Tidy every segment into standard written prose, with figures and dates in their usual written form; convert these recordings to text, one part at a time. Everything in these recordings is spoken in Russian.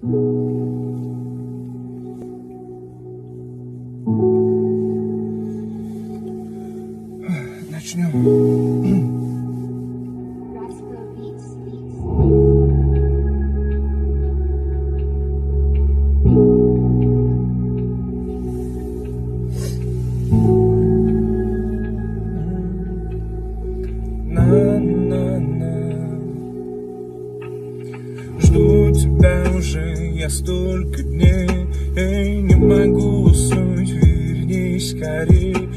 Начнем. Жду тебя уже я столько дней, не могу уснуть, вернись скорей.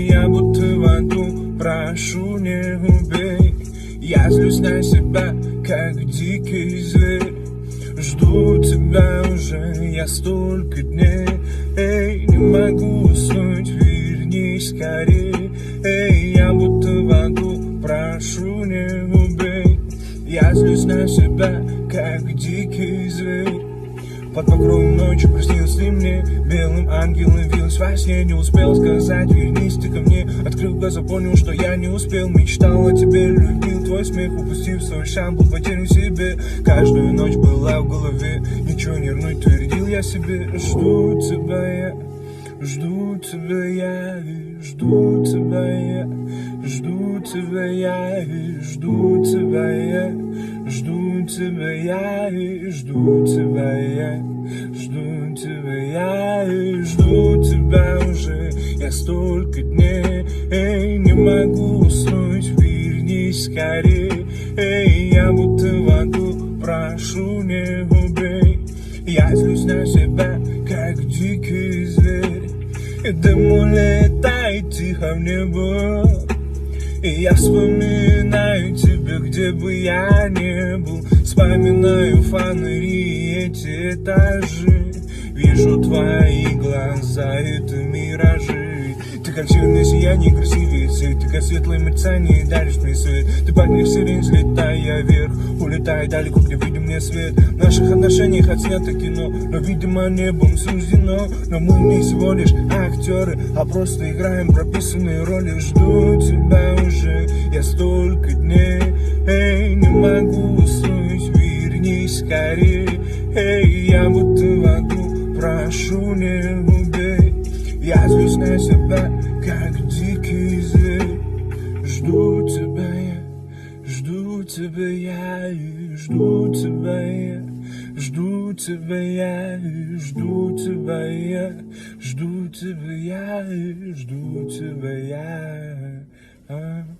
Я будто в аду, прошу, не убей. Я злюсь на себя, как дикий зверь. Жду тебя уже я столько дней, не могу уснуть, вернись скорей. Я будто в аду, прошу, не убей. Я злюсь на себя, как дикий зверь. Под покровом ночи приснился ты мне, белым ангелом явилась во сне. Не успел сказать, вернись ты ко мне. Открыл глаза, понял, что я не успел. Мечтал о тебе, любил твой смех. Упустив свой шанс, был потерян в себе. Каждую ночь была в голове, ничего не рнуть, твердил я себе. Жду тебя я, жду тебя я, жду тебя я, жду тебя я, жду тебя я, жду тебя я, жду тебя я, жду тебя я, жду тебя уже я столько дней, не могу уснуть, вернись скорей. Я будто в аду, прошу, не убей. Я злюсь на себя, как дикий зверь. И дым улетает тихо в небо, и я вспоминаю тебя, где бы я ни был. Вспоминаю фонари и эти этажи. Вижу твои глаза, это миражи. Ты как северное сияние, красивее цвет. Ты как светлое мерцание, даришь мне свет. Ты пахнешь сирень, взлетая вверх, улетай далеко, где видим мне свет. В наших отношениях отснято кино, но, видимо, небом суждено. Но мы не всего лишь актеры, а просто играем прописанные роли. Жду тебя уже я столько дней, не могу уснуть, вернись скорей. Я будто в аду, прошу, не убей. Я злюсь на себя, как дикий зверь. Жду тебя я, жду тебя я, жду тебя я, жду тебя я, жду тебя я, жду тебя я, жду тебя я.